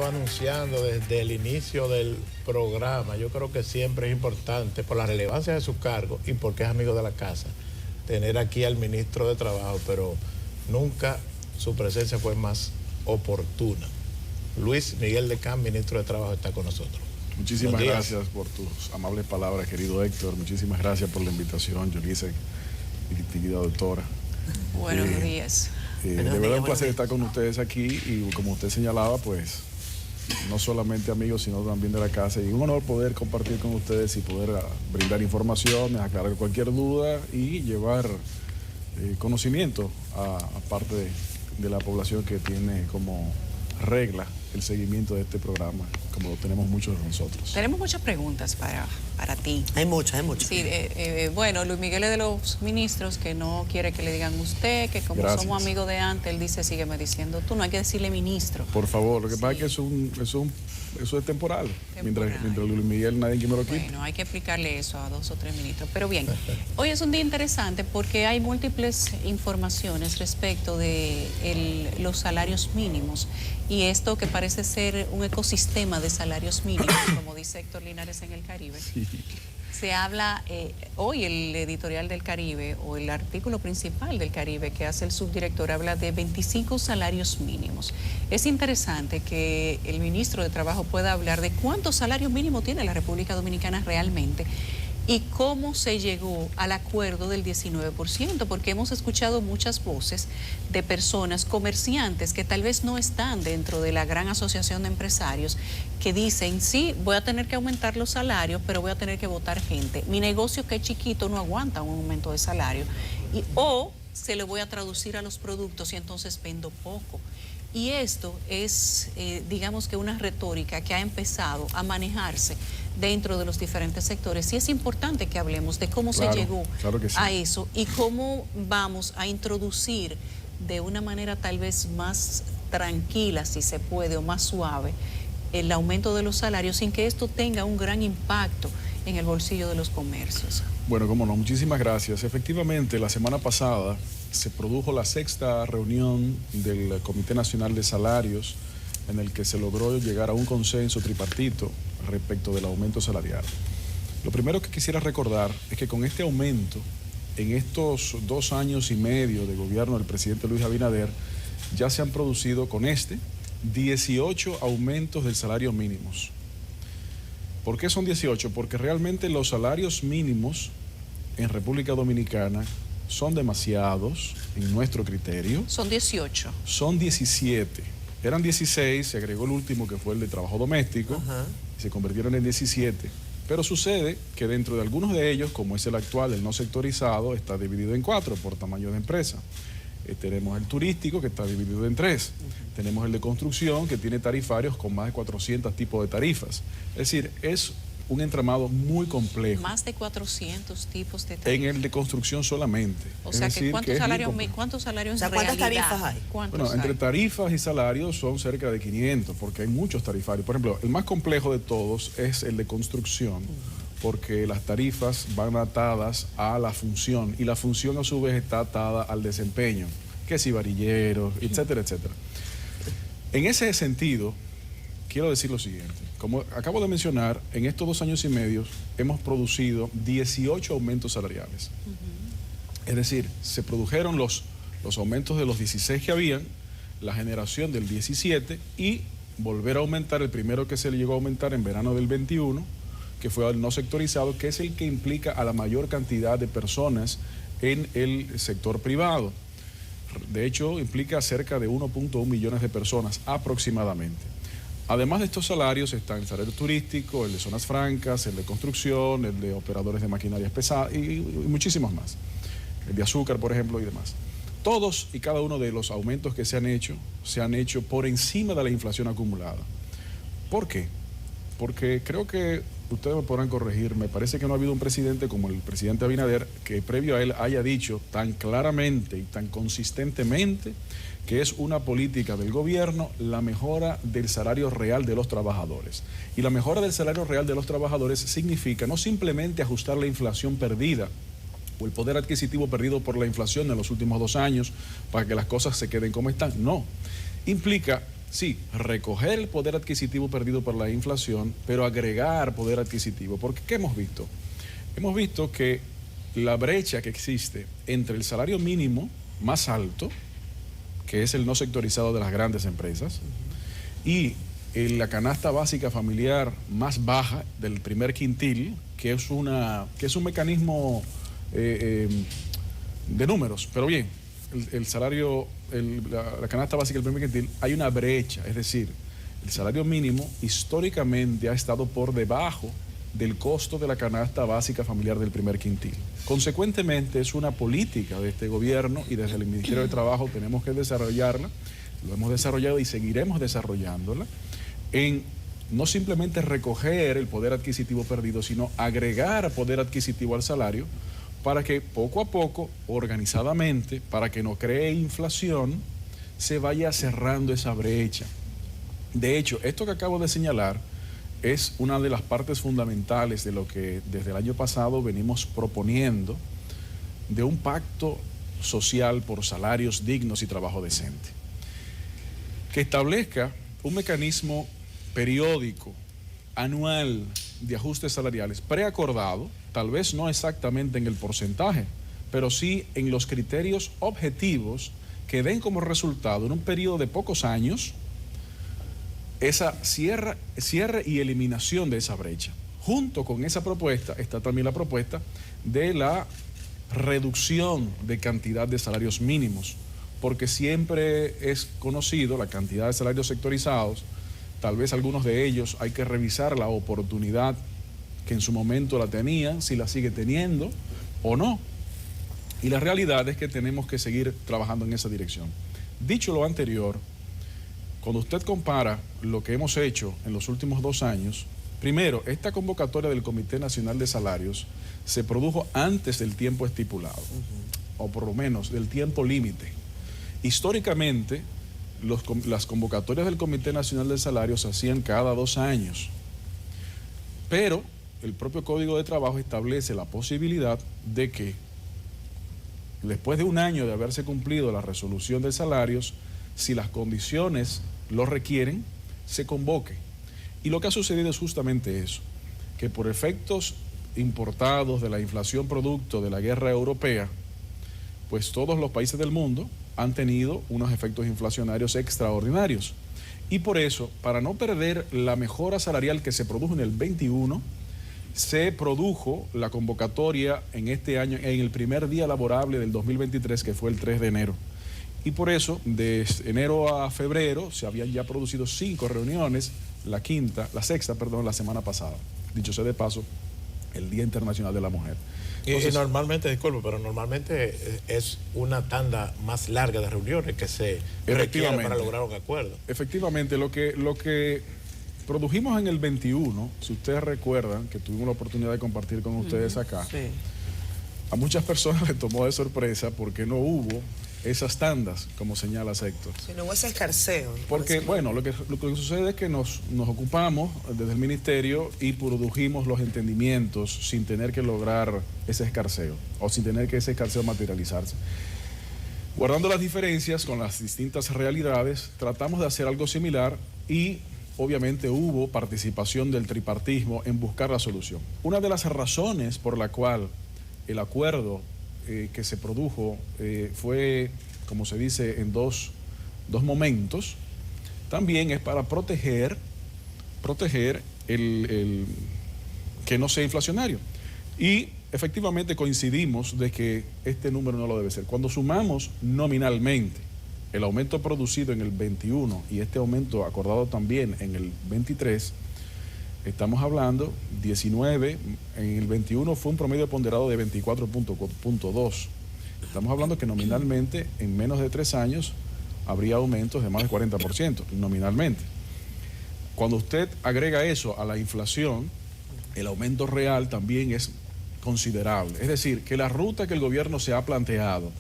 Anunciando desde el inicio del programa, yo creo que siempre es importante, por la relevancia de su cargo y porque es amigo de la casa, tener aquí al ministro de Trabajo, pero nunca su presencia fue más oportuna. Luis Miguel de Camp, ministro de Trabajo, está con nosotros. Muchísimas gracias por tus amables palabras, querido Héctor. Muchísimas gracias por la invitación, Yulisa, mi querida doctora. Buenos días. De verdad un placer estar con ustedes aquí y como usted señalaba, pues no solamente amigos, sino también de la casa. Y un honor poder compartir con ustedes y poder brindar informaciones, aclarar cualquier duda y llevar conocimiento a parte de la población que tiene como regla el seguimiento de este programa, como lo tenemos muchos de nosotros. Tenemos muchas preguntas para ti. Hay muchas. Sí, bueno, Luis Miguel es de los ministros que no quiere que le digan usted, que como somos amigos de antes, él dice, sígueme diciendo tú, no hay que decirle ministro. Por favor, lo que pasa es que eso es temporal. Mientras Luis Miguel nadie que me lo quite. Bueno, hay que explicarle eso a 2 o 3 ministros. Pero bien, hoy es un día interesante porque hay múltiples informaciones respecto de los salarios mínimos y esto que parece ser un ecosistema de salarios mínimos, como dice Héctor Linares en el Caribe. Sí. Se habla, hoy el editorial del Caribe o el artículo principal del Caribe que hace el subdirector habla de 25 salarios mínimos. Es interesante que el ministro de Trabajo pueda hablar de cuántos salarios mínimos tiene la República Dominicana realmente y cómo se llegó al acuerdo del 19%, porque hemos escuchado muchas voces de personas, comerciantes, que tal vez no están dentro de la gran asociación de empresarios, que dicen, sí, voy a tener que aumentar los salarios, pero voy a tener que votar gente. Mi negocio que es chiquito no aguanta un aumento de salario. O se lo voy a traducir a los productos y entonces vendo poco. Y esto es, digamos que una retórica que ha empezado a manejarse dentro de los diferentes sectores. Y es importante que hablemos de cómo se llegó a eso y cómo vamos a introducir de una manera tal vez más tranquila, si se puede, o más suave, el aumento de los salarios sin que esto tenga un gran impacto en el bolsillo de los comercios. Bueno, cómo no, muchísimas gracias. Efectivamente, la semana pasada se produjo la 6ª reunión del Comité Nacional de Salarios en el que se logró llegar a un consenso tripartito respecto del aumento salarial. Lo primero que quisiera recordar es que con este aumento, en estos 2 años y medio de gobierno del presidente Luis Abinader, ya se han producido con 18 aumentos del salario mínimos. ¿Por qué son 18? Porque realmente los salarios mínimos en República Dominicana son demasiados en nuestro criterio. Son 18. Son 17. Eran 16, se agregó el último que fue el de trabajo doméstico, y se convirtieron en 17. Pero sucede que dentro de algunos de ellos, como es el actual, el no sectorizado, está dividido en 4 por tamaño de empresa. Tenemos el turístico, que está dividido en 3. Tenemos el de construcción, que tiene tarifarios con más de 400 tipos de tarifas. Es decir, es un entramado muy complejo. Más de 400 tipos de tarifas. En el de construcción solamente. O sea, que ¿cuántos salarios en realidad? ¿Cuántas tarifas hay? Bueno, entre tarifas y salarios son cerca de 500, porque hay muchos tarifarios. Por ejemplo, el más complejo de todos es el de construcción, porque las tarifas van atadas a la función, y la función a su vez está atada al desempeño, que si varilleros, etcétera, etcétera. En ese sentido, quiero decir lo siguiente. Como acabo de mencionar, en estos 2 años y medio hemos producido 18 aumentos salariales. Es decir, se produjeron los aumentos de los 16 que habían, la generación del 17 y volver a aumentar el primero que se le llegó a aumentar en verano del 21, que fue el no sectorizado, que es el que implica a la mayor cantidad de personas en el sector privado. De hecho, implica cerca de 1.1 millones de personas aproximadamente. Además de estos salarios están el salario turístico, el de zonas francas, el de construcción, el de operadores de maquinarias pesadas y muchísimos más. El de azúcar, por ejemplo, y demás. Todos y cada uno de los aumentos que se han hecho por encima de la inflación acumulada. ¿Por qué? Porque creo que ustedes me podrán corregir, me parece que no ha habido un presidente como el presidente Abinader que previo a él haya dicho tan claramente y tan consistentemente que es una política del gobierno la mejora del salario real de los trabajadores. Y la mejora del salario real de los trabajadores significa no simplemente ajustar la inflación perdida o el poder adquisitivo perdido por la inflación en los últimos 2 años para que las cosas se queden como están, no. Implica sí, recoger el poder adquisitivo perdido por la inflación, pero agregar poder adquisitivo. Porque ¿qué hemos visto? Hemos visto que la brecha que existe entre el salario mínimo más alto, que es el no sectorizado de las grandes empresas, y la canasta básica familiar más baja del primer quintil, que es un mecanismo de números, pero bien, el salario, la canasta básica del primer quintil, hay una brecha, es decir, el salario mínimo históricamente ha estado por debajo del costo de la canasta básica familiar del primer quintil. Consecuentemente, es una política de este gobierno y desde el Ministerio de Trabajo tenemos que desarrollarla, lo hemos desarrollado y seguiremos desarrollándola, en no simplemente recoger el poder adquisitivo perdido, sino agregar poder adquisitivo al salario para que poco a poco, organizadamente, para que no cree inflación, se vaya cerrando esa brecha. De hecho, esto que acabo de señalar es una de las partes fundamentales de lo que desde el año pasado venimos proponiendo, de un pacto social por salarios dignos y trabajo decente, que establezca un mecanismo periódico, anual, de ajustes salariales preacordado, tal vez no exactamente en el porcentaje, pero sí en los criterios objetivos que den como resultado en un periodo de pocos años esa cierre y eliminación de esa brecha. Junto con esa propuesta está también la propuesta de la reducción de cantidad de salarios mínimos, porque siempre es conocido la cantidad de salarios sectorizados. Tal vez algunos de ellos hay que revisar la oportunidad que en su momento la tenían, si la sigue teniendo o no. Y la realidad es que tenemos que seguir trabajando en esa dirección. Dicho lo anterior, cuando usted compara lo que hemos hecho en los últimos 2 años, primero, esta convocatoria del Comité Nacional de Salarios se produjo antes del tiempo estipulado, o por lo menos del tiempo límite. Históricamente, las convocatorias del Comité Nacional de Salarios se hacían cada 2 años, pero el propio Código de Trabajo establece la posibilidad de que después de 1 año de haberse cumplido la resolución de salarios, si las condiciones lo requieren, se convoque. Y lo que ha sucedido es justamente eso, que por efectos importados de la inflación producto de la guerra europea, pues todos los países del mundo han tenido unos efectos inflacionarios extraordinarios. Y por eso, para no perder la mejora salarial que se produjo en el 21, se produjo la convocatoria en este año, en el primer día laborable del 2023, que fue el 3 de enero. Y por eso, de enero a febrero, se habían ya producido 5 reuniones, la sexta, la semana pasada. Dicho sea de paso, el Día Internacional de la Mujer. Entonces, y normalmente, disculpe, pero normalmente es una tanda más larga de reuniones que se requiere para lograr un acuerdo. Efectivamente, lo que produjimos en el 21, si ustedes recuerdan, que tuvimos la oportunidad de compartir con ustedes acá, sí, a muchas personas les tomó de sorpresa porque no hubo esas tandas, como señala Héctor. Si no hubo ese escarceo. Porque, bueno, lo que sucede es que nos ocupamos desde el ministerio y produjimos los entendimientos sin tener que lograr ese escarceo o sin tener que ese escarceo materializarse. Guardando las diferencias con las distintas realidades, tratamos de hacer algo similar y obviamente hubo participación del tripartismo en buscar la solución. Una de las razones por la cual el acuerdo que se produjo fue, como se dice, en dos momentos, también es para proteger el que no sea inflacionario. Y efectivamente coincidimos de que este número no lo debe ser. Cuando sumamos nominalmente el aumento producido en el 21 y este aumento acordado también en el 23, estamos hablando 19, en el 21 fue un promedio ponderado de 24.2. Estamos hablando que nominalmente en menos de 3 años habría aumentos de más del 40%, nominalmente. Cuando usted agrega eso a la inflación, el aumento real también es considerable. Es decir, que la ruta que el gobierno se ha planteado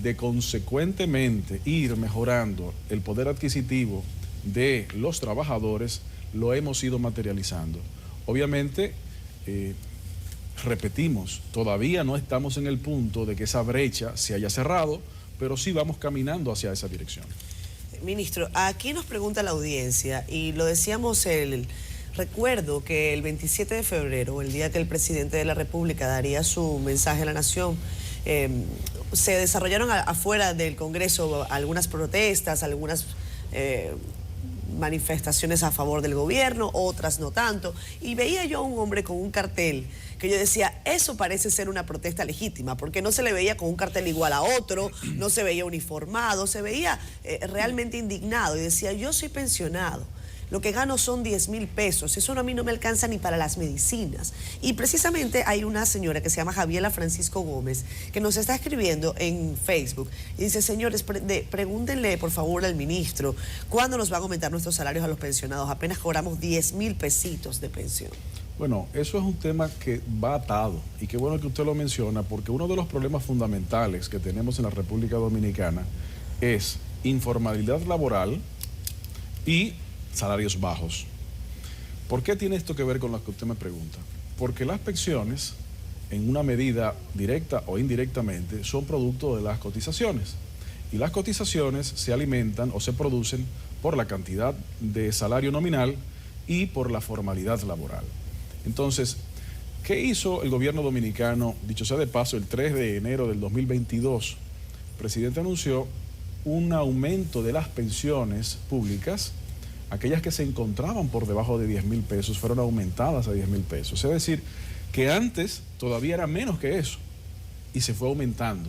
de consecuentemente ir mejorando el poder adquisitivo de los trabajadores, lo hemos ido materializando. Obviamente, repetimos, todavía no estamos en el punto de que esa brecha se haya cerrado, pero sí vamos caminando hacia esa dirección. Ministro, aquí nos pregunta la audiencia, y lo decíamos recuerdo que el 27 de febrero, el día que el presidente de la República daría su mensaje a la nación, se desarrollaron afuera del Congreso algunas protestas, algunas manifestaciones a favor del gobierno, otras no tanto, y veía yo a un hombre con un cartel que yo decía, eso parece ser una protesta legítima, porque no se le veía con un cartel igual a otro, no se veía uniformado, se veía realmente indignado, y decía, yo soy pensionado, lo que gano son 10,000 pesos, eso a mí no me alcanza ni para las medicinas. Y precisamente hay una señora que se llama Javiela Francisco Gómez, que nos está escribiendo en Facebook, y dice, señores, pregúntenle por favor al ministro, ¿cuándo nos van a aumentar nuestros salarios a los pensionados? Apenas cobramos 10,000 pesitos de pensión. Bueno, eso es un tema que va atado, y qué bueno que usted lo menciona, porque uno de los problemas fundamentales que tenemos en la República Dominicana es informalidad laboral y salarios bajos. ¿Por qué tiene esto que ver con lo que usted me pregunta? Porque las pensiones, en una medida directa o indirectamente, son producto de las cotizaciones. Y las cotizaciones se alimentan o se producen por la cantidad de salario nominal y por la formalidad laboral. Entonces, ¿qué hizo el gobierno dominicano? Dicho sea de paso, el 3 de enero del 2022, el presidente anunció un aumento de las pensiones públicas. Aquellas que se encontraban por debajo de 10,000 pesos fueron aumentadas a 10,000 pesos. Es decir, que antes todavía era menos que eso y se fue aumentando.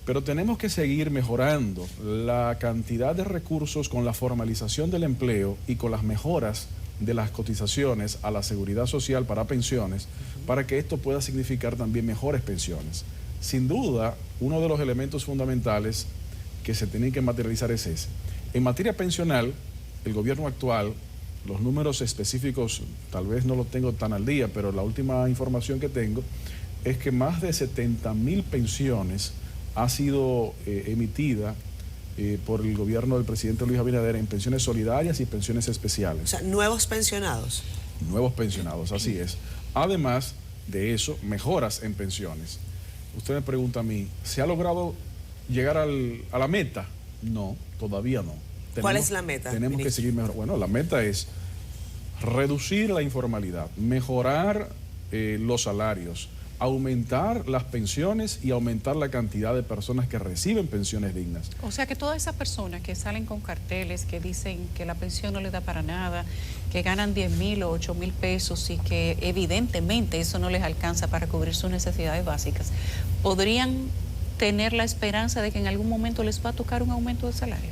Pero tenemos que seguir mejorando la cantidad de recursos con la formalización del empleo y con las mejoras de las cotizaciones a la seguridad social para pensiones, para que esto pueda significar también mejores pensiones. Sin duda, uno de los elementos fundamentales que se tienen que materializar es ese. En materia pensional, el gobierno actual, los números específicos tal vez no los tengo tan al día, pero la última información que tengo es que más de 70,000 pensiones ha sido emitida por el gobierno del presidente Luis Abinader en pensiones solidarias y pensiones especiales. O sea, nuevos pensionados. Nuevos pensionados, así es. Además de eso, mejoras en pensiones. Usted me pregunta a mí, ¿se ha logrado llegar a la meta? No, todavía no. ¿Cuál es la meta, Tenemos ministro? que seguir mejor. Bueno, la meta es reducir la informalidad, mejorar los salarios, aumentar las pensiones y aumentar la cantidad de personas que reciben pensiones dignas. O sea que todas esas personas que salen con carteles que dicen que la pensión no les da para nada, que ganan 10,000 o 8,000 pesos y que evidentemente eso no les alcanza para cubrir sus necesidades básicas, podrían tener la esperanza de que en algún momento les va a tocar un aumento de salario.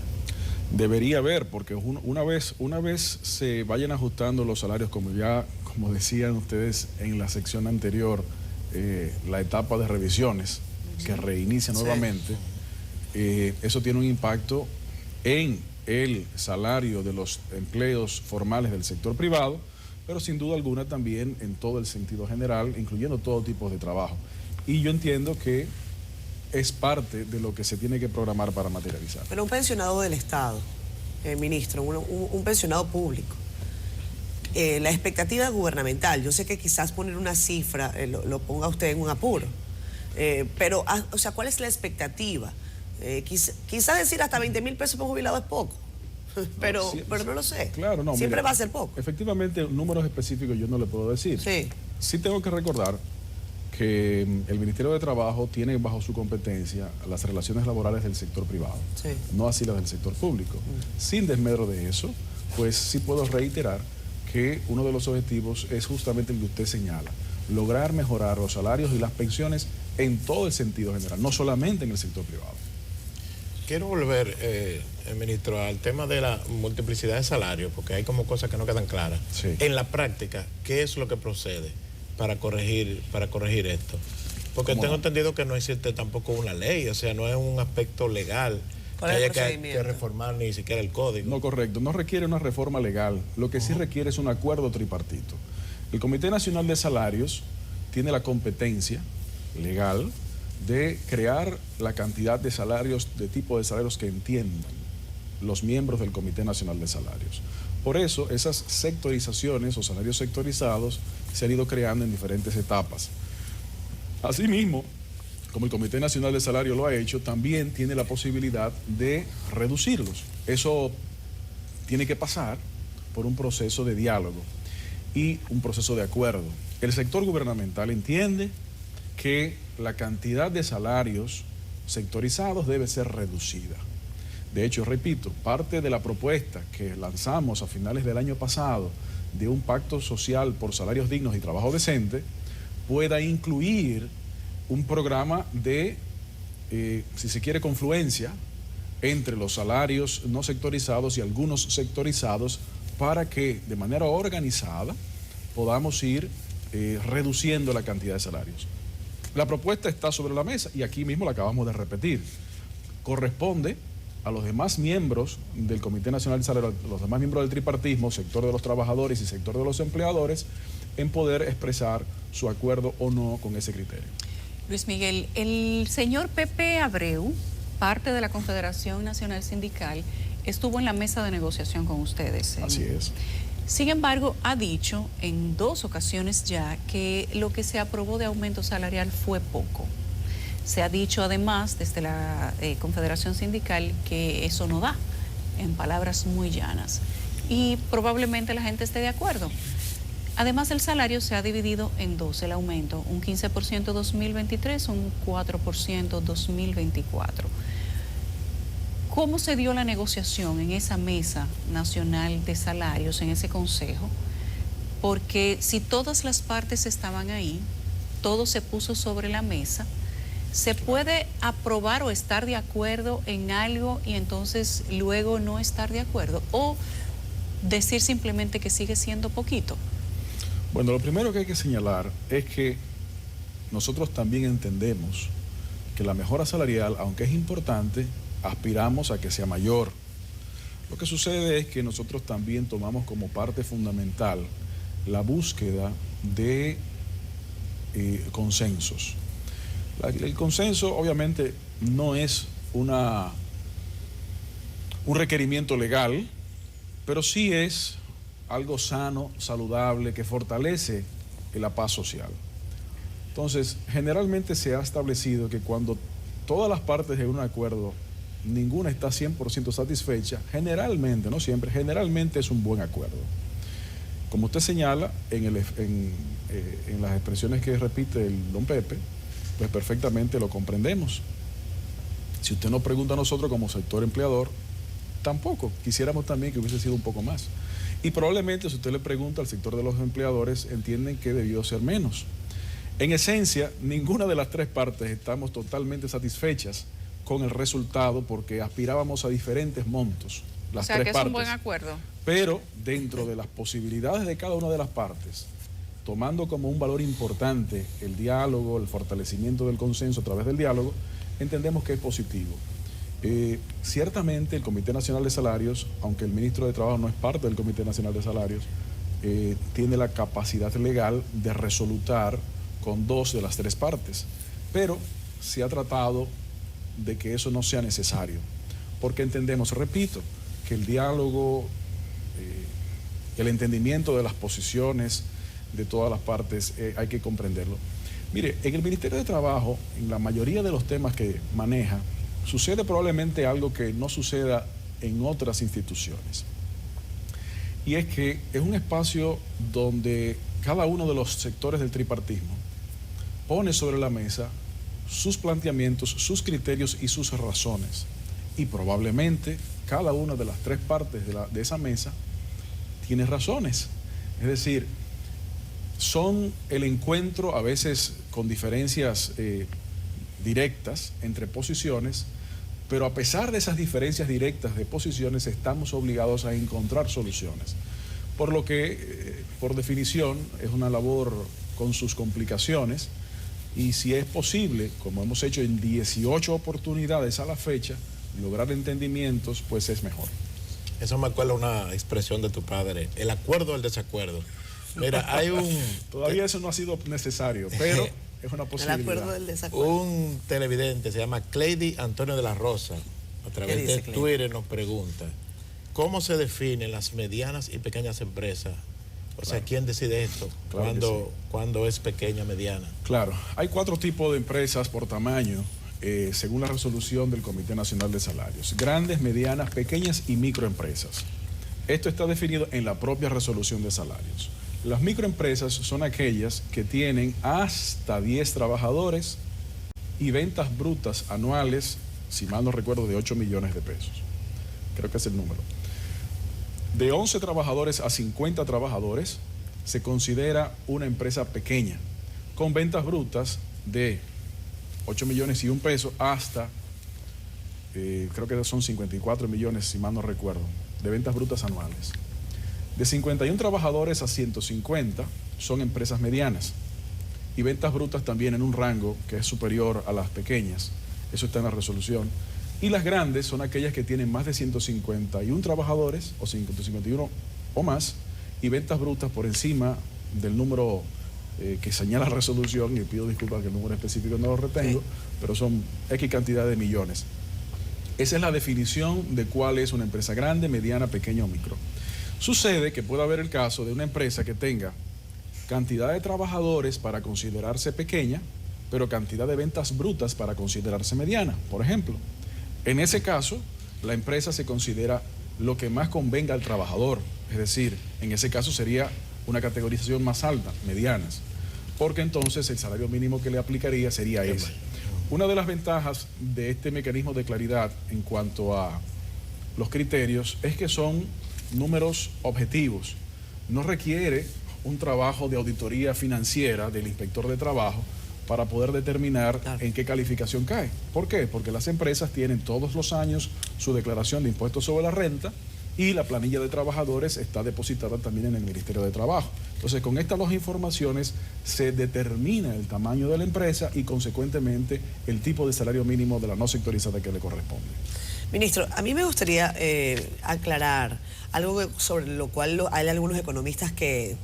Debería haber, porque una vez se vayan ajustando los salarios, como decían ustedes en la sección anterior, la etapa de revisiones que reinicia nuevamente, eso tiene un impacto en el salario de los empleos formales del sector privado, pero sin duda alguna también en todo el sentido general, incluyendo todo tipo de trabajo. Y yo entiendo que es parte de lo que se tiene que programar para materializar. Pero un pensionado del Estado, ministro, un pensionado público, la expectativa gubernamental, yo sé que quizás poner una cifra lo ponga usted en un apuro, pero, o sea, ¿cuál es la expectativa? Quizás decir hasta 20,000 pesos por jubilado es poco, pero no lo sé. Claro, no. Siempre mira, va a ser poco. Efectivamente, números específicos yo no le puedo decir. Sí. Sí tengo que recordar que el Ministerio de Trabajo tiene bajo su competencia las relaciones laborales del sector privado, Sí. no así las del sector público. Sin desmedro de eso, pues sí puedo reiterar que uno de los objetivos es justamente el que usted señala, lograr mejorar los salarios y las pensiones en todo el sentido general, no solamente en el sector privado. Quiero volver, ministro, al tema de la multiplicidad de salarios, porque hay como cosas que no quedan claras. Sí. En la práctica, ¿qué es lo que procede para corregir esto? Porque ¿Cómo? tengo entendido que no existe tampoco una ley, o sea, no es un aspecto legal que ¿Cuál es el haya que procedimiento? reformar ni siquiera el código. No, correcto, no requiere una reforma legal, lo que sí requiere es un acuerdo tripartito. El Comité Nacional de Salarios tiene la competencia legal de crear la cantidad de salarios, de tipo de salarios que entiendan los miembros del Comité Nacional de Salarios. Por eso, esas sectorizaciones o salarios sectorizados se han ido creando en diferentes etapas. Asimismo, como el Comité Nacional de Salario lo ha hecho, también tiene la posibilidad de reducirlos. Eso tiene que pasar por un proceso de diálogo y un proceso de acuerdo. El sector gubernamental entiende que la cantidad de salarios sectorizados debe ser reducida. De hecho, repito, parte de la propuesta que lanzamos a finales del año pasado de un pacto social por salarios dignos y trabajo decente pueda incluir un programa de, si se quiere, confluencia entre los salarios no sectorizados y algunos sectorizados para que de manera organizada podamos ir reduciendo la cantidad de salarios. La propuesta está sobre la mesa y aquí mismo la acabamos de repetir. Corresponde a los demás miembros del Comité Nacional de Salario, los demás miembros del tripartismo, sector de los trabajadores y sector de los empleadores, en poder expresar su acuerdo o no con ese criterio. Luis Miguel, el señor Pepe Abreu, parte de la Confederación Nacional Sindical, estuvo en la mesa de negociación con ustedes. Así es. Sin embargo, ha dicho en 2 ocasiones ya que lo que se aprobó de aumento salarial fue poco. Se ha dicho además desde la Confederación Sindical que eso no da, en palabras muy llanas. Y probablemente la gente esté de acuerdo. Además, el salario se ha dividido en 2, el aumento, un 15% 2023, un 4% 2024. ¿Cómo se dio la negociación en esa mesa nacional de salarios, en ese consejo? Porque si todas las partes estaban ahí, todo se puso sobre la mesa, ¿se puede aprobar o estar de acuerdo en algo y entonces luego no estar de acuerdo? ¿O decir simplemente que sigue siendo poquito? Bueno, lo primero que hay que señalar es que nosotros también entendemos que la mejora salarial, aunque es importante, aspiramos a que sea mayor. Lo que sucede es que nosotros también tomamos como parte fundamental la búsqueda de consensos. El consenso obviamente no es un requerimiento legal, pero sí es algo sano, saludable, que fortalece la paz social. Entonces, generalmente se ha establecido que cuando todas las partes de un acuerdo, ninguna está 100% satisfecha, generalmente, no siempre, generalmente es un buen acuerdo. Como usted señala en las expresiones que repite el don Pepe, pues perfectamente lo comprendemos. Si usted nos pregunta a nosotros como sector empleador, tampoco, quisiéramos también que hubiese sido un poco más. Y probablemente si usted le pregunta al sector de los empleadores, entienden que debió ser menos. En esencia, ninguna de las 3 partes estamos totalmente satisfechas con el resultado porque aspirábamos a diferentes montos. Las 3 partes. O sea, que es un buen acuerdo. Pero dentro de las posibilidades de cada una de las partes, tomando como un valor importante el diálogo, el fortalecimiento del consenso a través del diálogo, entendemos que es positivo. Ciertamente el Comité Nacional de Salarios, aunque el ministro de Trabajo no es parte del Comité Nacional de Salarios, tiene la capacidad legal de resolutar con 2 de las 3 partes, pero se ha tratado de que eso no sea necesario, porque entendemos, repito, que el diálogo, el entendimiento de las posiciones de todas las partes, hay que comprenderlo. Mire, en el Ministerio de Trabajo, en la mayoría de los temas que maneja, sucede probablemente algo que no suceda en otras instituciones. Y es que es un espacio donde cada uno de los sectores del tripartismo pone sobre la mesa sus planteamientos, sus criterios y sus razones. Y probablemente cada una de las 3 partes de esa mesa tiene razones. Es decir, son el encuentro a veces con diferencias directas entre posiciones, pero a pesar de esas diferencias directas de posiciones estamos obligados a encontrar soluciones. Por lo que, por definición, es una labor con sus complicaciones y si es posible, como hemos hecho en 18 oportunidades a la fecha, lograr entendimientos, pues es mejor. Eso me acuerda una expresión de tu padre, el acuerdo o el desacuerdo. Mira, hay un... Todavía eso no ha sido necesario, pero es una posibilidad. El acuerdo del desacuerdo. Un televidente se llama Cleidy Antonio de la Rosa, a través de Twitter nos pregunta, ¿cómo se definen las medianas y pequeñas empresas O sea, ¿quién decide esto? Claro ¿Cuándo es pequeña, mediana? Claro, hay 4 tipos de empresas por tamaño, según la resolución del Comité Nacional de Salarios: grandes, medianas, pequeñas y microempresas. Esto está definido en la propia resolución de salarios. Las microempresas son aquellas que tienen hasta 10 trabajadores y ventas brutas anuales, si mal no recuerdo, de 8 millones de pesos. Creo que es el número. De 11 trabajadores a 50 trabajadores se considera una empresa pequeña, con ventas brutas de 8 millones y un peso hasta, creo que son 54 millones, si mal no recuerdo, de ventas brutas anuales. De 51 trabajadores a 150 son empresas medianas y ventas brutas también en un rango que es superior a las pequeñas. Eso está en la resolución. Y las grandes son aquellas que tienen más de 151 trabajadores o 151 o más y ventas brutas por encima del número que señala la resolución, y pido disculpas que el número específico no lo retengo, sí, pero son X cantidad de millones. Esa es la definición de cuál es una empresa grande, mediana, pequeña o micro. Sucede que puede haber el caso de una empresa que tenga cantidad de trabajadores para considerarse pequeña, pero cantidad de ventas brutas para considerarse mediana, por ejemplo. En ese caso, la empresa se considera lo que más convenga al trabajador, es decir, en ese caso sería una categorización más alta, medianas, porque entonces el salario mínimo que le aplicaría sería ese. Una de las ventajas de este mecanismo de claridad en cuanto a los criterios es que son números objetivos. No requiere un trabajo de auditoría financiera del inspector de trabajo para poder determinar en qué calificación cae. ¿Por qué? Porque las empresas tienen todos los años su declaración de impuestos sobre la renta y la planilla de trabajadores está depositada también en el Ministerio de Trabajo. Entonces, con estas dos informaciones se determina el tamaño de la empresa y, consecuentemente, el tipo de salario mínimo de la no sectorizada que le corresponde. Ministro, a mí me gustaría aclarar algo sobre lo cual hay algunos economistas que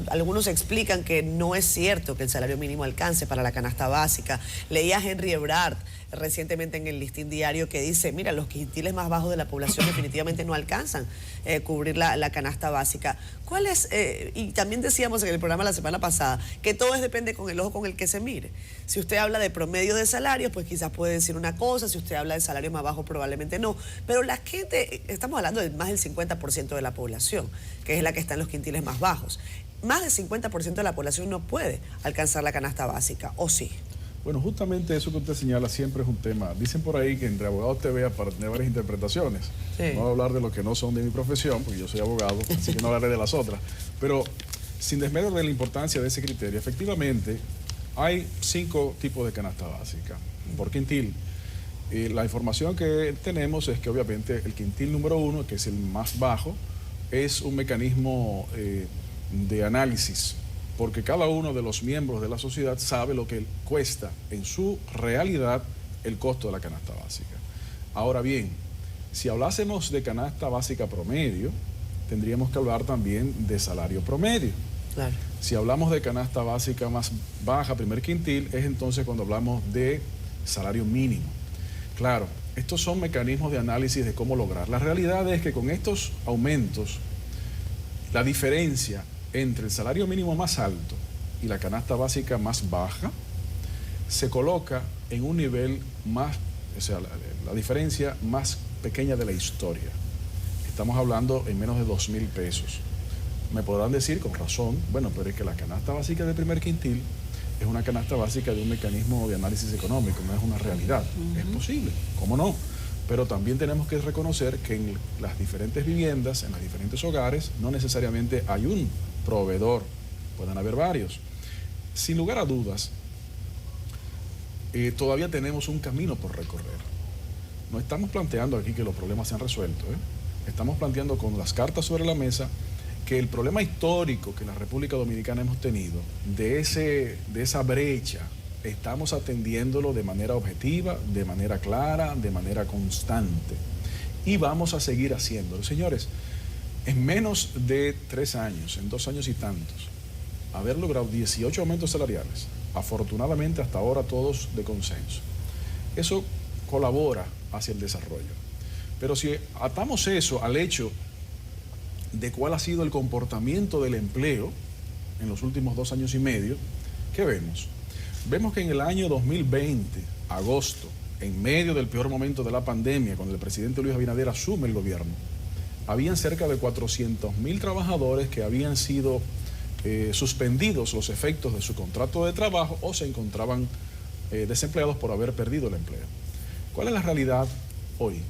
algunos explican que no es cierto que el salario mínimo alcance para la canasta básica. Leía a Henry Ebrard recientemente en el Listín Diario que dice, mira, los quintiles más bajos de la población definitivamente no alcanzan cubrir la canasta básica. ¿Cuál es? Y también decíamos en el programa la semana pasada que todo depende con el ojo con el que se mire. Si usted habla de promedio de salarios, pues quizás puede decir una cosa, si usted habla de salario más bajo, probablemente no. Pero la gente, estamos hablando de más del 50% de la población, que es la que está en los quintiles más bajos. Más del 50% de la población no puede alcanzar la canasta básica, ¿o sí? Bueno, justamente eso que usted señala siempre es un tema. Dicen por ahí que entre abogados te vea para tener varias interpretaciones. Sí. No voy a hablar de lo que no son de mi profesión, porque yo soy abogado, así que no hablaré de las otras. Pero sin desmedro de la importancia de ese criterio, efectivamente hay 5 tipos de canasta básica por quintil. La información que tenemos es que obviamente el quintil número 1, que es el más bajo, es un mecanismo de análisis, porque cada uno de los miembros de la sociedad sabe lo que cuesta en su realidad el costo de la canasta básica. Ahora bien, si hablásemos de canasta básica promedio, tendríamos que hablar también de salario promedio. Claro. Si hablamos de canasta básica más baja, primer quintil, es entonces cuando hablamos de salario mínimo. Claro, estos son mecanismos de análisis de cómo lograr. La realidad es que con estos aumentos, la diferencia entre el salario mínimo más alto y la canasta básica más baja se coloca en un nivel más, o sea, la diferencia más pequeña de la historia. Estamos hablando en menos de 2.000 pesos. Me podrán decir con razón, bueno, pero es que la canasta básica del primer quintil es una canasta básica de un mecanismo de análisis económico, no es una realidad. Es posible, ¿cómo no? Pero también tenemos que reconocer que en las diferentes viviendas, en los diferentes hogares, no necesariamente hay un proveedor, pueden haber varios. Sin lugar a dudas, todavía tenemos un camino por recorrer. No estamos planteando aquí que los problemas se han resuelto, Estamos planteando con las cartas sobre la mesa que el problema histórico que la República Dominicana hemos tenido, de esa brecha, estamos atendiéndolo de manera objetiva, de manera clara, de manera constante. Y vamos a seguir haciéndolo. Señores, en menos de 3 años, en 2 años y tantos, haber logrado 18 aumentos salariales, afortunadamente hasta ahora todos de consenso, eso colabora hacia el desarrollo. Pero si atamos eso al hecho de cuál ha sido el comportamiento del empleo en los últimos 2 años y medio, ¿qué vemos? Vemos que en el año 2020, agosto, en medio del peor momento de la pandemia, cuando el presidente Luis Abinader asume el gobierno, habían cerca de 400.000 trabajadores que habían sido suspendidos los efectos de su contrato de trabajo o se encontraban desempleados por haber perdido el empleo. ¿Cuál es la realidad hoy?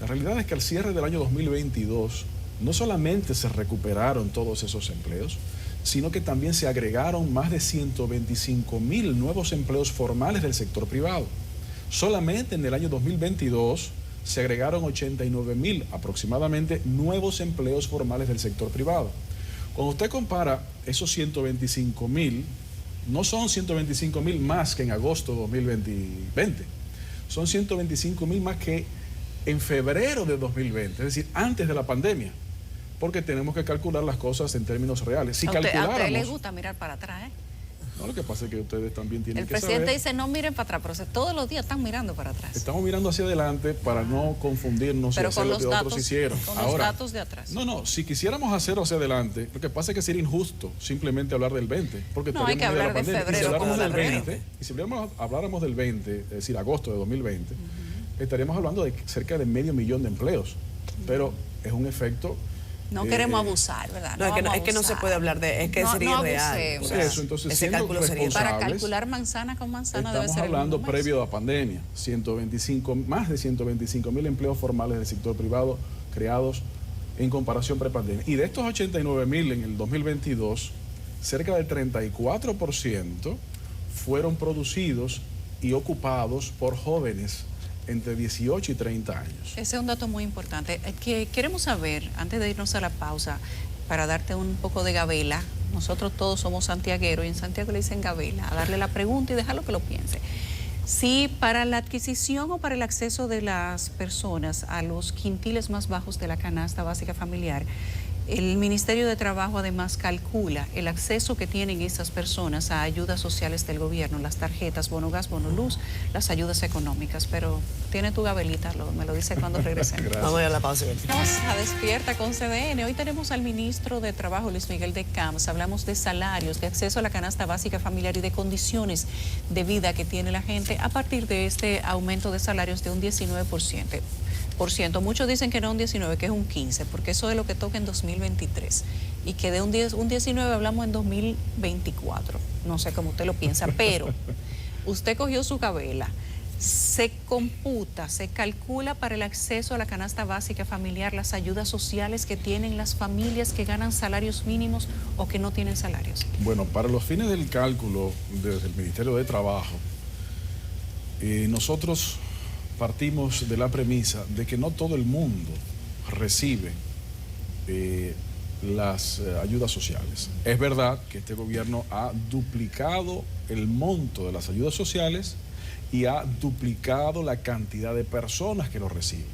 La realidad es que al cierre del año 2022 no solamente se recuperaron todos esos empleos, sino que también se agregaron más de 125.000 nuevos empleos formales del sector privado. Solamente en el año 2022 se agregaron 89.000 aproximadamente nuevos empleos formales del sector privado. Cuando usted compara esos 125.000, no son 125.000 más que en agosto de 2020, son 125.000 más que en febrero de 2020, es decir, antes de la pandemia, porque tenemos que calcular las cosas en términos reales. Si a usted le calculáramos... gusta mirar para atrás, ¿eh? No, lo que pasa es que ustedes también tienen que saber... El presidente dice no miren para atrás, pero todos los días están mirando para atrás. Estamos mirando hacia adelante para no confundirnos pero y hacer lo que otros hicieron. Con los datos de atrás. No, si quisiéramos hacerlo hacia adelante, lo que pasa es que sería injusto simplemente hablar del 20, porque no, hay que hablar de febrero. Y si habláramos del 20, es decir, agosto de 2020, estaríamos hablando de cerca de 500.000 de empleos, pero es un efecto... No queremos abusar, ¿verdad? No, es que no se puede hablar de... Es que sería irreal. Por eso, entonces, ese cálculo sería... Para calcular manzana con manzana debe ser... Estamos hablando previo a la pandemia. Más de 125.000 empleos formales del sector privado creados en comparación prepandemia. Y de estos 89.000 en el 2022, cerca del 34% fueron producidos y ocupados por jóvenes entre 18 y 30 años. Ese es un dato muy importante. Que queremos saber, antes de irnos a la pausa, para darte un poco de gabela, nosotros todos somos santiagueros y en Santiago le dicen gabela, a darle la pregunta y dejarlo que lo piense. Si para la adquisición o para el acceso de las personas a los quintiles más bajos de la canasta básica familiar, el Ministerio de Trabajo además calcula el acceso que tienen esas personas a ayudas sociales del gobierno, las tarjetas, bono gas, bono luz, las ayudas económicas. Pero tiene tu gabelita, me lo dice cuando regresemos. Vamos a la pausa. Vamos a Despierta con CDN. Hoy tenemos al ministro de Trabajo, Luis Miguel de Camps. Hablamos de salarios, de acceso a la canasta básica familiar y de condiciones de vida que tiene la gente a partir de este aumento de salarios de un 19%. Muchos dicen que no un 19, que es un 15, porque eso es lo que toca en 2023. Y que de un 19 hablamos en 2024. No sé cómo usted lo piensa, pero usted cogió su gabela. Se computa, se calcula para el acceso a la canasta básica familiar las ayudas sociales que tienen las familias que ganan salarios mínimos o que no tienen salarios. Bueno, para los fines del cálculo desde el Ministerio de Trabajo, nosotros partimos de la premisa de que no todo el mundo recibe las ayudas sociales. Es verdad que este gobierno ha duplicado el monto de las ayudas sociales y ha duplicado la cantidad de personas que lo reciben.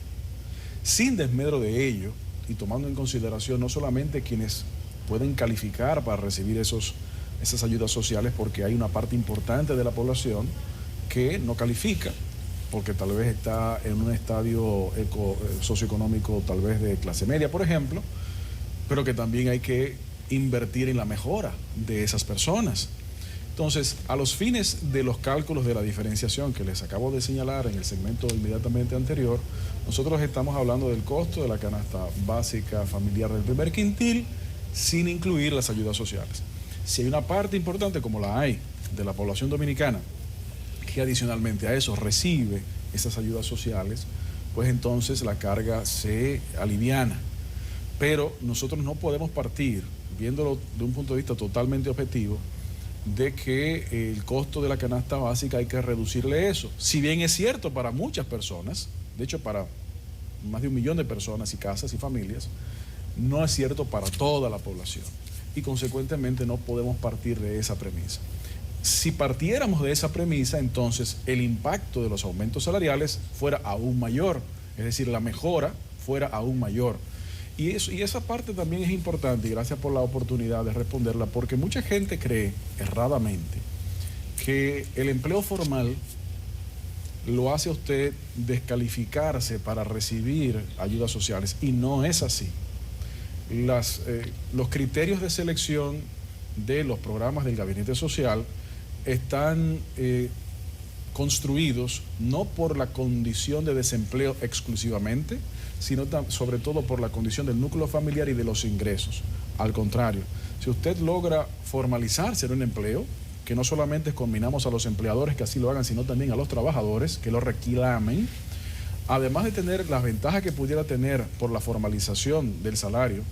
Sin desmedro de ello, y tomando en consideración no solamente quienes pueden calificar para recibir esas ayudas sociales, porque hay una parte importante de la población que no califica, porque tal vez está en un estadio socioeconómico tal vez de clase media, por ejemplo, pero que también hay que invertir en la mejora de esas personas. Entonces, a los fines de los cálculos de la diferenciación que les acabo de señalar en el segmento inmediatamente anterior, nosotros estamos hablando del costo de la canasta básica familiar del primer quintil sin incluir las ayudas sociales. Si hay una parte importante, como la hay, de la población dominicana, que adicionalmente a eso recibe esas ayudas sociales, pues entonces la carga se aliviana. Pero nosotros no podemos partir, viéndolo de un punto de vista totalmente objetivo, de que el costo de la canasta básica hay que reducirle eso. Si bien es cierto para muchas personas, de hecho para más de 1 millón de personas y casas y familias, no es cierto para toda la población. Y consecuentemente no podemos partir de esa premisa. Si partiéramos de esa premisa, entonces el impacto de los aumentos salariales fuera aún mayor, es decir, la mejora fuera aún mayor. Y esa parte también es importante, y gracias por la oportunidad de responderla, porque mucha gente cree erradamente que el empleo formal lo hace a usted descalificarse para recibir ayudas sociales, y no es así. los criterios de selección de los programas del Gabinete Social están construidos no por la condición de desempleo exclusivamente, sino sobre todo por la condición del núcleo familiar y de los ingresos. Al contrario, si usted logra formalizarse en un empleo, que no solamente combinamos a los empleadores que así lo hagan, sino también a los trabajadores que lo reclamen, además de tener las ventajas que pudiera tener por la formalización del salario,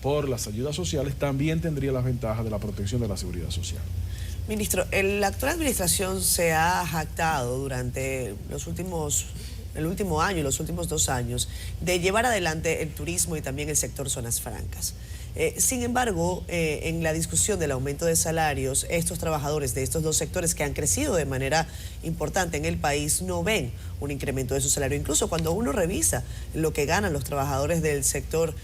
por las ayudas sociales, también tendría las ventajas de la protección de la seguridad social. Ministro, la actual administración se ha jactado durante el último año y los últimos 2 años de llevar adelante el turismo y también el sector zonas francas. Sin embargo, en la discusión del aumento de salarios, estos trabajadores de estos 2 sectores que han crecido de manera importante en el país no ven un incremento de su salario. Incluso cuando uno revisa lo que ganan los trabajadores del sector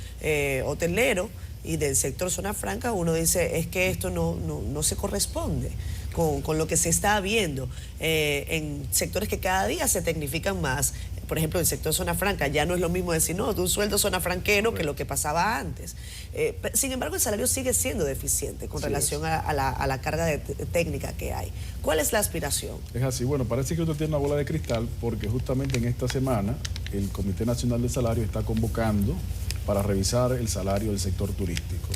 hotelero y del sector zona franca, uno dice es que esto no se corresponde con lo que se está viendo en sectores que cada día se tecnifican más. Por ejemplo, el sector zona franca ya no es lo mismo decir, no, de un sueldo zona franquero que lo que pasaba antes. Sin embargo, el salario sigue siendo deficiente con relación a la carga técnica que hay. ¿Cuál es la aspiración? Es así, bueno, parece que usted tiene una bola de cristal porque justamente en esta semana el Comité Nacional del Salario está convocando para revisar el salario del sector turístico,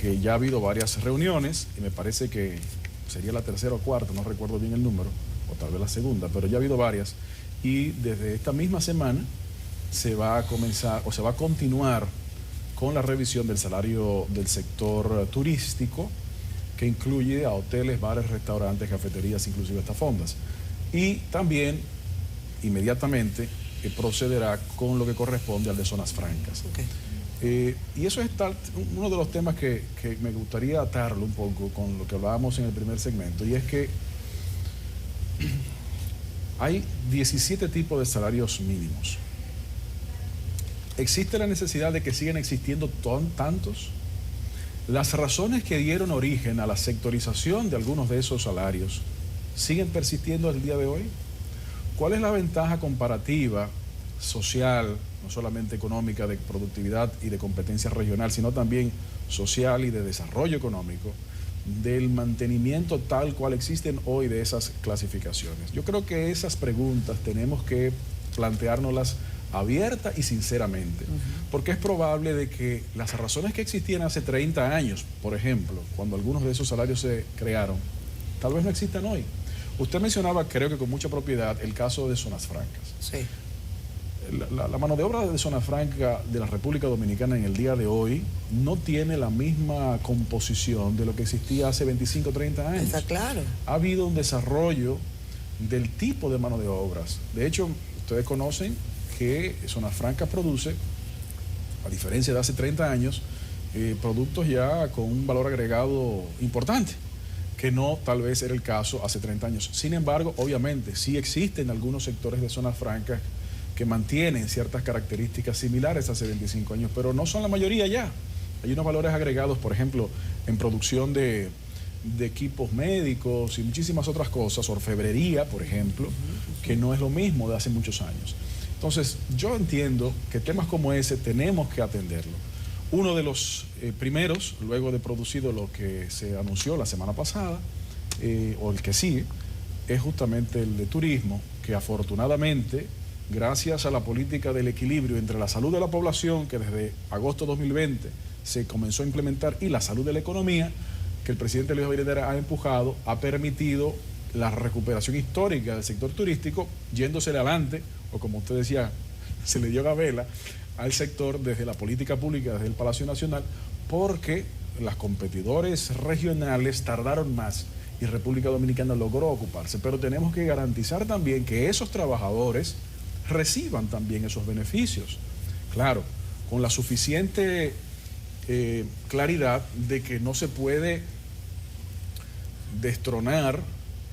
que ya ha habido varias reuniones y me parece que sería la 3ª o 4ª, no recuerdo bien el número, o tal vez la 2ª, pero ya ha habido varias. Y desde esta misma semana se va a comenzar o se va a continuar con la revisión del salario del sector turístico, que incluye a hoteles, bares, restaurantes, cafeterías, inclusive hasta fondas. Y también inmediatamente procederá con lo que corresponde al de zonas francas. Okay. Y eso es uno de los temas que me gustaría atarlo un poco con lo que hablábamos en el primer segmento, y es que hay 17 tipos de salarios mínimos. ¿Existe la necesidad de que sigan existiendo tantos? Las razones que dieron origen a la sectorización de algunos de esos salarios siguen persistiendo al día de hoy. ¿Cuál es la ventaja comparativa, social, no solamente económica, de productividad y de competencia regional, sino también social y de desarrollo económico, del mantenimiento tal cual existen hoy de esas clasificaciones? Yo creo que esas preguntas tenemos que planteárnoslas abierta y sinceramente, porque es probable de que las razones que existían hace 30 años, por ejemplo, cuando algunos de esos salarios se crearon, tal vez no existan hoy. Usted mencionaba, creo que con mucha propiedad, el caso de zonas francas. Sí. La mano de obra de zona franca de la República Dominicana en el día de hoy no tiene la misma composición de lo que existía hace 25 o 30 años. Está claro. Ha habido un desarrollo del tipo de mano de obras. De hecho, ustedes conocen que Zona Franca produce, a diferencia de hace 30 años, productos ya con un valor agregado importante, que no tal vez era el caso hace 30 años. Sin embargo, obviamente, sí existen algunos sectores de zonas francas que mantienen ciertas características similares hace 25 años, pero no son la mayoría ya. Hay unos valores agregados, por ejemplo, en producción de equipos médicos y muchísimas otras cosas, orfebrería, por ejemplo, que no es lo mismo de hace muchos años. Entonces, yo entiendo que temas como ese tenemos que atenderlo. Uno de los primeros, luego de producido lo que se anunció la semana pasada, o el que sigue, es justamente el de turismo, que afortunadamente, gracias a la política del equilibrio entre la salud de la población, que desde agosto de 2020 se comenzó a implementar, y la salud de la economía, que el presidente Luis Abinader ha empujado, ha permitido la recuperación histórica del sector turístico, yéndosele adelante, o como usted decía, se le dio gabela al sector desde la política pública, desde el Palacio Nacional, porque las competidores regionales tardaron más y República Dominicana logró ocuparse. Pero tenemos que garantizar también que esos trabajadores reciban también esos beneficios. Claro, con la suficiente claridad de que no se puede destronar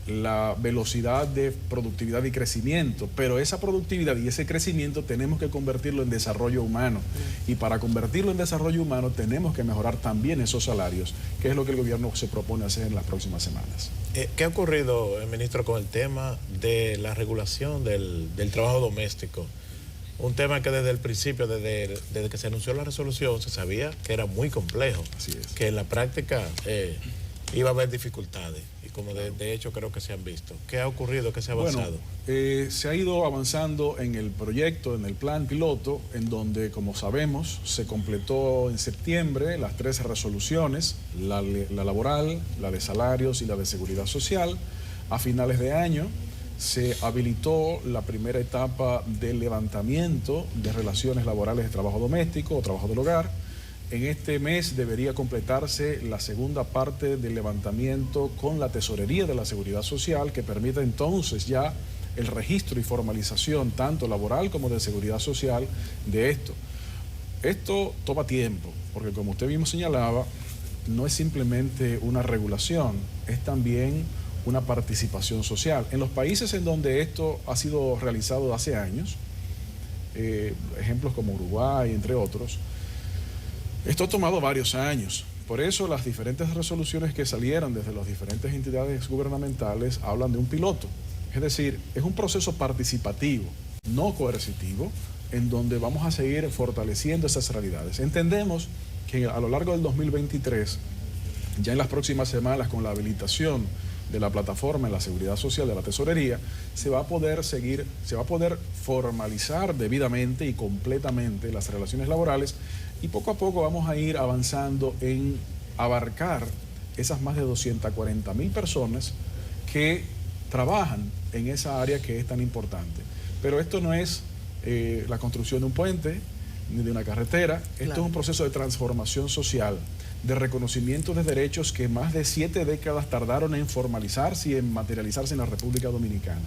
la velocidad de productividad y crecimiento, pero esa productividad y ese crecimiento tenemos que convertirlo en desarrollo humano, y para convertirlo en desarrollo humano tenemos que mejorar también esos salarios, que es lo que el gobierno se propone hacer en las próximas semanas. ¿Qué ha ocurrido, ministro, con el tema de la regulación del trabajo doméstico? un tema que desde el principio, desde que se anunció la resolución, se sabía que era muy complejo. Así es. Que en la práctica iba a haber dificultades. Y como de hecho creo que se han visto. ¿Qué ha ocurrido? ¿Qué se ha avanzado? Bueno, se ha ido avanzando en el proyecto, en el plan piloto, en donde, como sabemos, se completó en septiembre las 3 resoluciones, la laboral, la de salarios y la de seguridad social. A finales de año se habilitó la primera etapa del levantamiento de relaciones laborales de trabajo doméstico o trabajo del hogar. En este mes debería completarse la segunda parte del levantamiento con la Tesorería de la Seguridad Social, que permite entonces ya el registro y formalización tanto laboral como de seguridad social de esto. Esto toma tiempo, porque como usted mismo señalaba, no es simplemente una regulación, es también una participación social. En los países en donde esto ha sido realizado hace años, ejemplos como Uruguay, entre otros, esto ha tomado varios años. Por eso las diferentes resoluciones que salieron desde las diferentes entidades gubernamentales hablan de un piloto. Es decir, es un proceso participativo, no coercitivo, en donde vamos a seguir fortaleciendo esas realidades. Entendemos que a lo largo del 2023, ya en las próximas semanas, con la habilitación de la plataforma en la seguridad social de la tesorería, se va a poder formalizar debidamente y completamente las relaciones laborales, y poco a poco vamos a ir avanzando en abarcar esas más de 240.000 personas que trabajan en esa área que es tan importante. Pero esto no es la construcción de un puente ni de una carretera, esto es un proceso de transformación social, de reconocimiento de derechos que más de 7 décadas tardaron en formalizarse y en materializarse en la República Dominicana.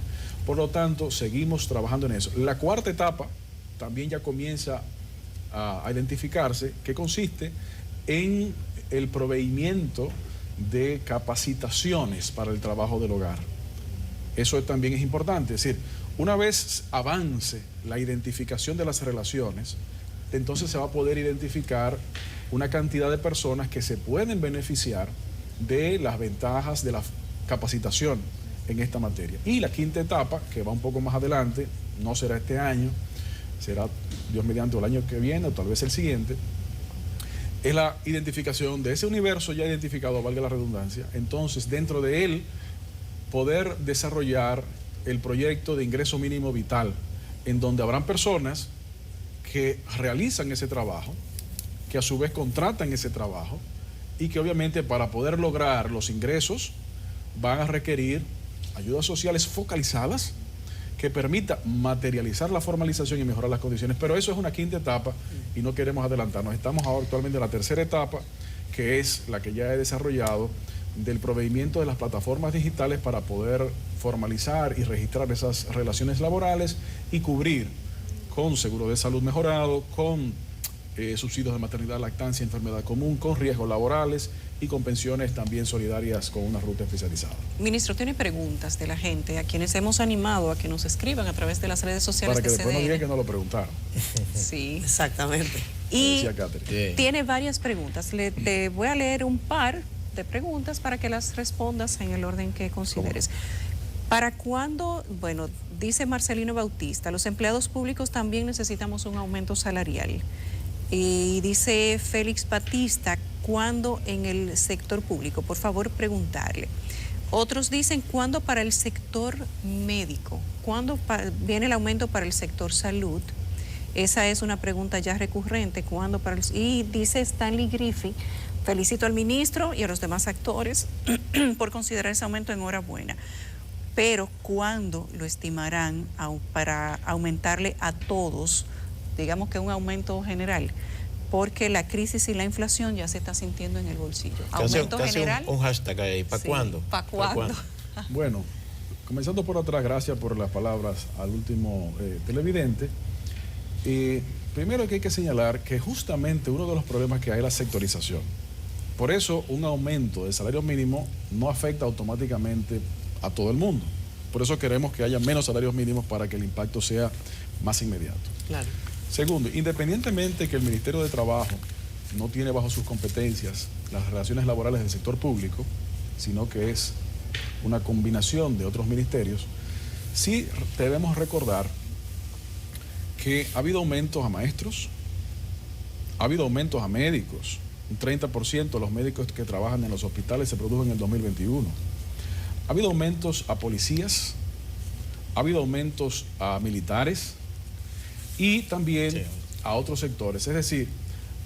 Por lo tanto, seguimos trabajando en eso. La cuarta etapa también ya comienza a identificarse, que consiste en el proveimiento de capacitaciones para el trabajo del hogar. Eso también es importante, es decir, una vez avance la identificación de las relaciones, entonces se va a poder identificar una cantidad de personas que se pueden beneficiar de las ventajas de la capacitación en esta materia. Y la quinta etapa, que va un poco más adelante, no será este año, será Dios mediante el año que viene o tal vez el siguiente, es la identificación de ese universo ya identificado, valga la redundancia. Entonces, dentro de él, poder desarrollar el proyecto de ingreso mínimo vital, en donde habrán personas que realizan ese trabajo, que a su vez contratan ese trabajo, y que obviamente para poder lograr los ingresos van a requerir ayudas sociales focalizadas que permita materializar la formalización y mejorar las condiciones. Pero eso es una quinta etapa y no queremos adelantarnos. Estamos ahora actualmente en la tercera etapa, que es la que ya he desarrollado, del proveimiento de las plataformas digitales para poder formalizar y registrar esas relaciones laborales y cubrir con seguro de salud mejorado, con subsidios de maternidad, lactancia, enfermedad común, con riesgos laborales y con pensiones también solidarias con una ruta especializada. Ministro, tiene preguntas de la gente a quienes hemos animado a que nos escriban a través de las redes sociales para que de después no CDN. digan que no lo preguntaron. Sí. Exactamente. Y tiene varias preguntas. Te voy a leer un par de preguntas para que las respondas en el orden que consideres. ¿Para cuándo? Bueno, dice Marcelino Bautista, los empleados públicos también necesitamos un aumento salarial. Y dice Félix Batista, ¿cuándo en el sector público? Por favor, preguntarle. Otros dicen, ¿cuándo para el sector médico? ¿Cuándo viene el aumento para el sector salud? Esa es una pregunta ya recurrente. ¿Cuándo para el... Y dice Stanley Griffith, felicito al ministro y a los demás actores por considerar ese aumento, enhorabuena. Pero ¿cuándo lo estimarán para aumentarle a todos, digamos que un aumento general? Porque la crisis y la inflación ya se está sintiendo en el bolsillo. Aumento general. Un hashtag ahí. ¿Para cuándo? ¿Para cuándo? Bueno, comenzando por atrás, gracias por las palabras al último televidente. Primero que hay que señalar que justamente uno de los problemas que hay es la sectorización. Por eso un aumento del salario mínimo no afecta automáticamente a todo el mundo. Por eso queremos que haya menos salarios mínimos para que el impacto sea más inmediato. Claro. Segundo, independientemente que el Ministerio de Trabajo no tiene bajo sus competencias las relaciones laborales del sector público, sino que es una combinación de otros ministerios, sí debemos recordar que ha habido aumentos a maestros, ha habido aumentos a médicos. Un 30% de los médicos que trabajan en los hospitales se produjo en el 2021. Ha habido aumentos a policías, ha habido aumentos a militares y también a otros sectores. Es decir,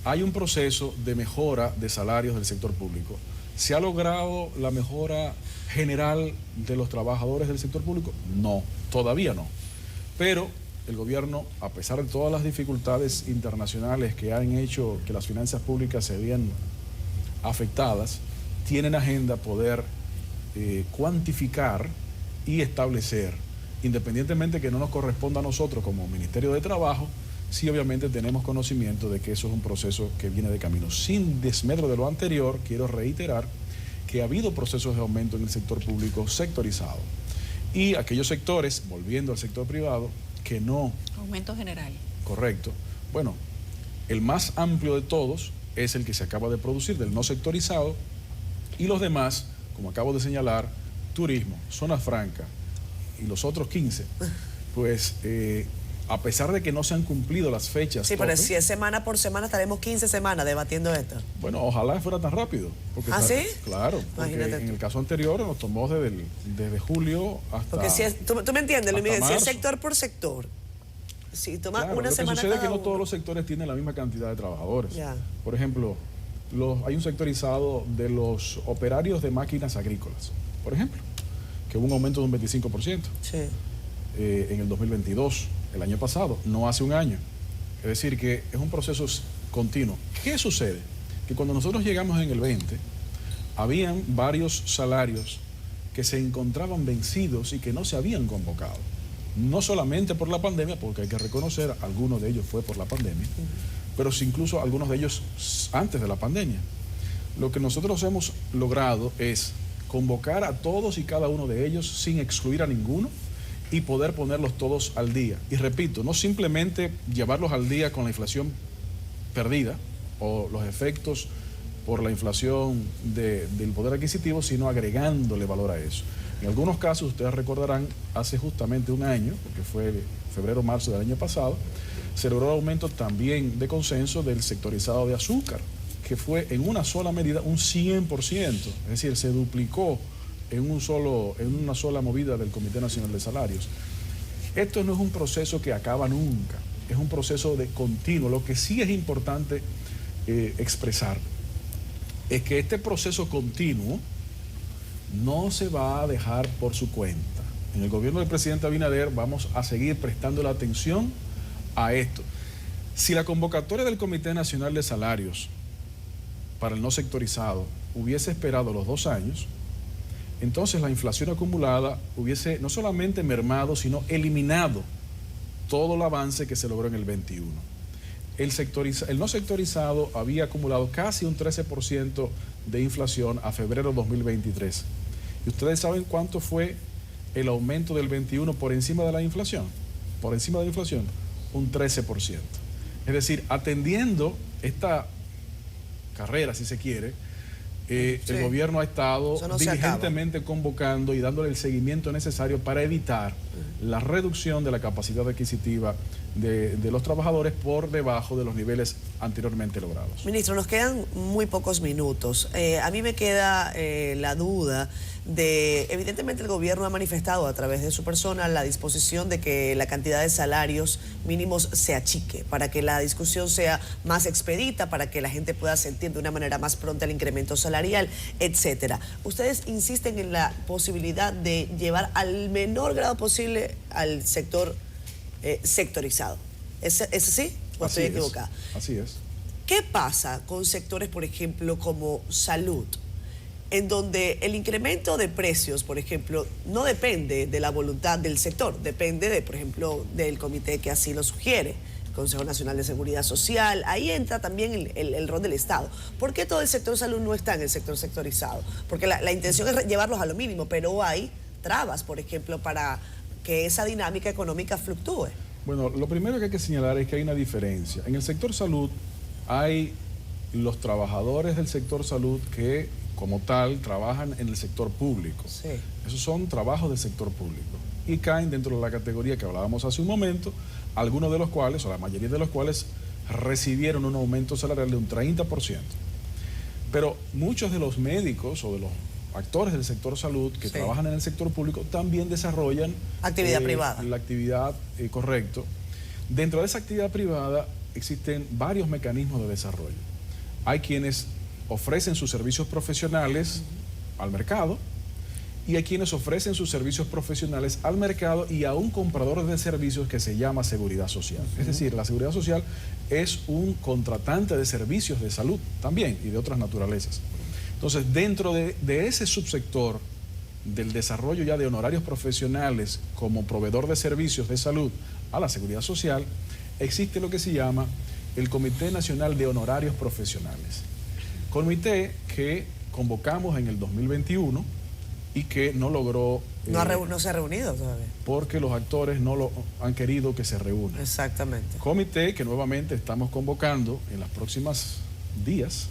hay un proceso de mejora de salarios del sector público. ¿Se ha logrado la mejora general de los trabajadores del sector público? No, todavía no. Pero el gobierno, a pesar de todas las dificultades internacionales que han hecho que las finanzas públicas se vean afectadas, tiene en agenda poder cuantificar y establecer, independientemente que no nos corresponda a nosotros como Ministerio de Trabajo, sí obviamente tenemos conocimiento de que eso es un proceso que viene de camino. Sin desmedro de lo anterior, quiero reiterar que ha habido procesos de aumento en el sector público sectorizado. Y aquellos sectores, volviendo al sector privado, que no... Aumento general. Correcto. Bueno, el más amplio de todos es el que se acaba de producir, del no sectorizado, y los demás, como acabo de señalar, turismo, zona franca y los otros 15, pues a pesar de que no se han cumplido las fechas... Sí, pero si es semana por semana, estaremos 15 semanas debatiendo esto. Bueno, ojalá fuera tan rápido. Porque ¿Ah, sí? Claro, porque en el caso anterior nos tomó desde julio hasta... Porque si es, tú me entiendes, Luis Miguel, si es sector por sector, si toma claro, una semana lo que sucede es que cada no todos los sectores tienen la misma cantidad de trabajadores. Ya. Por ejemplo, hay un sectorizado de los operarios de máquinas agrícolas, por ejemplo, que hubo un aumento de un 25%. Sí. En el 2022, el año pasado, no hace un año. Es decir, que es un proceso continuo. ¿Qué sucede? Que cuando nosotros llegamos en el 20, habían varios salarios que se encontraban vencidos y que no se habían convocado. No solamente por la pandemia, porque hay que reconocer, algunos de ellos fue por la pandemia, pero incluso algunos de ellos antes de la pandemia. Lo que nosotros hemos logrado es convocar a todos y cada uno de ellos sin excluir a ninguno y poder ponerlos todos al día. Y repito, no simplemente llevarlos al día con la inflación perdida o los efectos por la inflación del poder adquisitivo, sino agregándole valor a eso. En algunos casos, ustedes recordarán, hace justamente un año, porque fue febrero-marzo del año pasado, se logró el aumento también de consenso del sectorizado de azúcar, que fue en una sola medida un 100%, es decir, se duplicó en una sola movida del Comité Nacional de Salarios. Esto no es un proceso que acaba nunca, es un proceso de continuo. Lo que sí es importante expresar es que este proceso continuo no se va a dejar por su cuenta. En el gobierno del presidente Abinader vamos a seguir prestando la atención a esto. Si la convocatoria del Comité Nacional de Salarios para el no sectorizado hubiese esperado los 2 años, entonces la inflación acumulada hubiese no solamente mermado, sino eliminado todo el avance que se logró en el 21. El no sectorizado había acumulado casi un 13% de inflación a febrero de 2023. ¿Y ustedes saben cuánto fue el aumento del 21 por encima de la inflación? Por encima de la inflación, un 13%. Es decir, atendiendo esta carrera, si se quiere, el gobierno ha estado diligentemente convocando y dándole el seguimiento necesario para evitar la reducción de la capacidad adquisitiva de los trabajadores por debajo de los niveles anteriormente logrados. Ministro, nos quedan muy pocos minutos. A mí me queda la duda de, evidentemente el gobierno ha manifestado a través de su persona la disposición de que la cantidad de salarios mínimos se achique, para que la discusión sea más expedita, para que la gente pueda sentir de una manera más pronta el incremento salarial, etcétera. Ustedes insisten en la posibilidad de llevar al menor grado posible al sector sectorizado. ¿Es así? ¿O estoy equivocada? Así es. ¿Qué pasa con sectores, por ejemplo, como salud, en donde el incremento de precios, por ejemplo, no depende de la voluntad del sector, depende de, por ejemplo, del comité que así lo sugiere, el Consejo Nacional de Seguridad Social? Ahí entra también el rol del Estado. ¿Por qué todo el sector salud no está en el sector sectorizado? Porque la intención es llevarlos a lo mínimo, pero hay trabas, por ejemplo, para que esa dinámica económica fluctúe. Bueno, lo primero que hay que señalar es que hay una diferencia. En el sector salud hay los trabajadores del sector salud que, como tal, trabajan en el sector público. Sí. Esos son trabajos del sector público y caen dentro de la categoría que hablábamos hace un momento algunos de los cuales, o la mayoría de los cuales, recibieron un aumento salarial de un 30%. Pero muchos de los médicos o de los actores del sector salud que trabajan en el sector público también desarrollan actividad privada. La actividad, correcto. Dentro de esa actividad privada existen varios mecanismos de desarrollo. Hay quienes ofrecen sus servicios profesionales al mercado y hay quienes ofrecen sus servicios profesionales al mercado y a un comprador de servicios que se llama seguridad social. Es decir, la seguridad social es un contratante de servicios de salud también y de otras naturalezas. Entonces, dentro de ese subsector del desarrollo ya de honorarios profesionales como proveedor de servicios de salud a la seguridad social, existe lo que se llama el Comité Nacional de Honorarios Profesionales. Comité que convocamos en el 2021 y que no logró... No se ha reunido todavía. Porque los actores no lo han querido que se reúnan. Exactamente. Comité que nuevamente estamos convocando en los próximos días,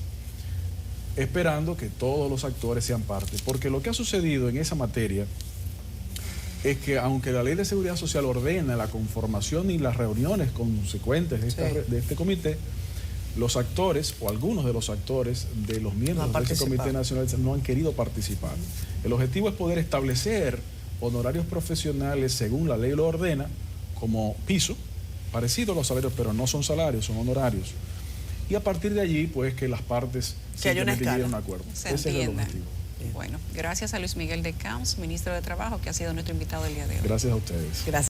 esperando que todos los actores sean parte. Porque lo que ha sucedido en esa materia es que aunque la Ley de Seguridad Social ordena la conformación y las reuniones consecuentes de este comité, los actores o algunos de los actores de los miembros de ese Comité Nacional no han querido participar. El objetivo es poder establecer honorarios profesionales según la ley lo ordena como piso, parecido a los salarios, pero no son salarios, son honorarios. Y a partir de allí, pues que las partes simplemente lleguen a un acuerdo. Ese es el objetivo. Bueno, gracias a Luis Miguel de Camps, ministro de Trabajo, que ha sido nuestro invitado el día de hoy. Gracias a ustedes. Gracias.